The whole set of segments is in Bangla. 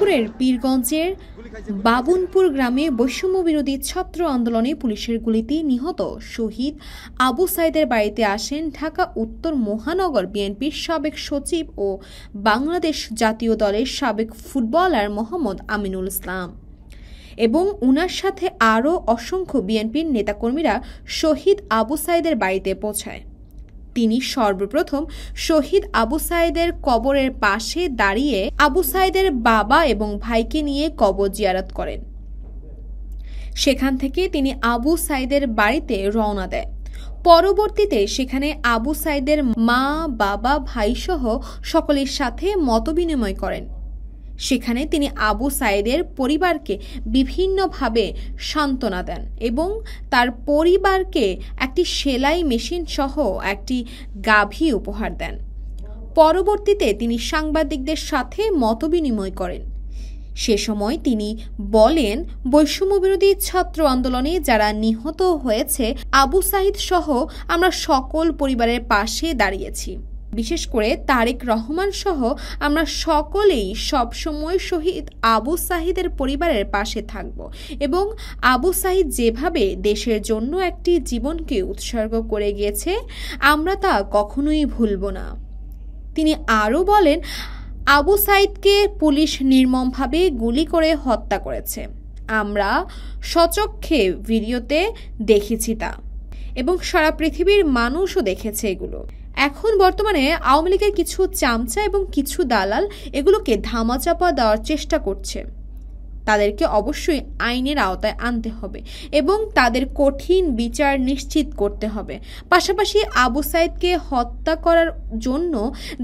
দিনাজপুরের পীরগঞ্জের বাবুনপুর গ্রামে বৈষম্যবিরোধী ছাত্র আন্দোলনে পুলিশের গুলিতে নিহত শহীদ আবু সাইদের বাড়িতে আসেন ঢাকা উত্তর মহানগর বিএনপির সাবেক সচিব ও বাংলাদেশ জাতীয় দলের সাবেক ফুটবলার মোহাম্মদ আমিনুল ইসলাম এবং উনার সাথে আরও অসংখ্য বিএনপির নেতাকর্মীরা শহীদ আবু সাইদের বাড়িতে পৌঁছায়। তিনি সর্বপ্রথম শহীদ আবু সাইদের কবরের পাশে দাঁড়িয়ে আবু সাইদের বাবা এবং ভাইকে নিয়ে কবর জিয়ারত করেন। সেখান থেকে তিনি আবু সাইদের বাড়িতে রওনা দেয়। পরবর্তীতে সেখানে আবু সাইদের মা, বাবা, ভাইসহ সকলের সাথে মতবিনিময় করেন। সেখানে তিনি আবু সাইদের পরিবারকে বিভিন্নভাবে সান্ত্বনা দেন এবং তার পরিবারকে একটি সেলাই মেশিন সহ একটি গাভী উপহার দেন। পরবর্তীতে তিনি সাংবাদিকদের সাথে মতবিনিময় করেন। সে সময় তিনি বলেন, বৈষম্যবিরোধী ছাত্র আন্দোলনে যারা নিহত হয়েছে আবু সাইদ সহ আমরা সকল পরিবারের পাশে দাঁড়িয়েছি। বিশেষ করে তারেক রহমান সহ আমরা সকলেই সবসময় শহীদ আবু সাইদের পরিবারের পাশে থাকব এবং আবু সাইদ যেভাবে দেশের জন্য একটি জীবনকে উৎসর্গ করে গিয়েছে আমরা তা কখনোই ভুলব না। তিনি আরও বলেন, আবু সাইদকে পুলিশ নির্মমভাবে গুলি করে হত্যা করেছে। আমরা সচক্ষে ভিডিওতে দেখেছি তা, এবং সারা পৃথিবীর মানুষও দেখেছে এগুলো। এখন বর্তমানে আওয়ামী লীগের কিছু চামচা এবং কিছু দালাল এগুলোকে ধামাচাপা দেওয়ার চেষ্টা করছে। তাদেরকে অবশ্যই আইনের আওতায় আনতে হবে এবং তাদের কঠিন বিচার নিশ্চিত করতে হবে। পাশাপাশি আবু সাইদকে হত্যা করার জন্য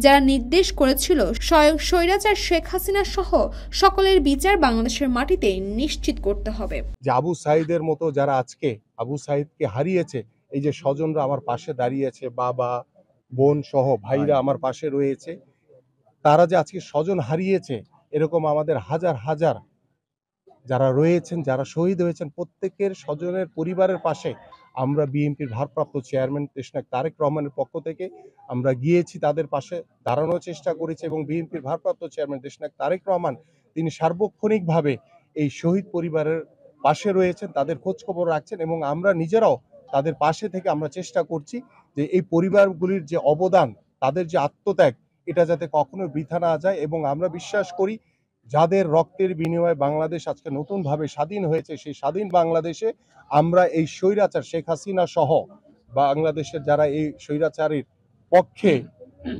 যারা নির্দেশ করেছিল স্বয়ং স্বৈরাচার শেখ হাসিনা সহ সকলের বিচার বাংলাদেশের মাটিতে নিশ্চিত করতে হবে। যে আবু সাইদের মতো যারা আজকে আবু সাইদকে হারিয়েছে, এই যে স্বজনরা আমার পাশে দাঁড়িয়েছে, বাবা, বোন সহ ভাইরা আমার পাশে রয়েছে, তারা যে আজকে স্বজন হারিয়েছে, এরকম আমাদের হাজার হাজার যারা রয়েছেন, যারা শহীদ হয়েছেন, প্রত্যেকের স্বজনের পরিবারের পাশে আমরা বিএনপির ভারপ্রাপ্ত চেয়ারম্যান দেশনায়ক তারেক রহমানের পক্ষ থেকে আমরা গিয়েছি, তাদের পাশে দাঁড়ানোর চেষ্টা করেছি এবং বিএনপির ভারপ্রাপ্ত চেয়ারম্যান দেশনায়ক তারেক রহমান তিনি সার্বক্ষণিকভাবে এই শহীদ পরিবারের পাশে রয়েছেন, তাদের খোঁজখবর রাখছেন এবং আমরা নিজেরাও তাদের পাশে থেকে আমরা চেষ্টা করছি যে এই পরিবারগুলির যে অবদান, তাদের যে আত্মত্যাগ, এটা যাতে কখনো বৃথা না যায়। এবং আমরা বিশ্বাস করি যাদের রক্তের বিনিময়ে বাংলাদেশ আজকে নতুনভাবে স্বাধীন হয়েছে, সেই স্বাধীন বাংলাদেশে আমরা এই স্বৈরাচার শেখ হাসিনা সহ বাংলাদেশের যারা এই স্বৈরাচারের পক্ষে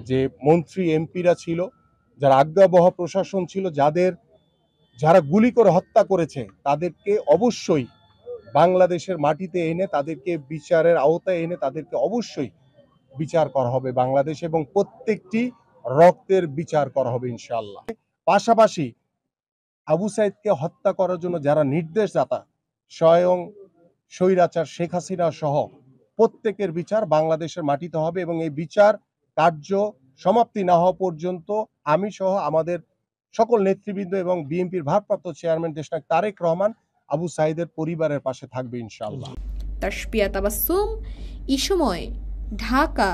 যে মন্ত্রী এমপিরা ছিল, যারা আজ্ঞাবহ প্রশাসন ছিল, যারা গুলি করে হত্যা করেছে, তাদেরকে অবশ্যই বাংলাদেশের মাটিতে এনে তাদেরকে বিচারের আওতায় এনে তাদেরকে অবশ্যই বিচার করা হবে বাংলাদেশ, এবং প্রত্যেকটি রক্তের বিচার করা হবে ইনশাআল্লাহ। পাশাপাশি আবু সাইদকে হত্যা করার জন্য যারা নির্দেশদাতা, স্বয়ং স্বৈরাচার শেখ হাসিনা সহ প্রত্যেকের বিচার বাংলাদেশের মাটিতে হবে এবং এই বিচার কার্য সমাপ্তি না হওয়া পর্যন্ত আমি সহ আমাদের সকল নেতৃবৃন্দ এবং বিএনপির ভারপ্রাপ্ত চেয়ারম্যান দেশনায়ক তারেক রহমান আবু সাইদের পরিবারের পাশে থাকবে ইনশাআল্লাহ। তাসপিয়া তাবাসসুম, এই সময়, ঢাকা।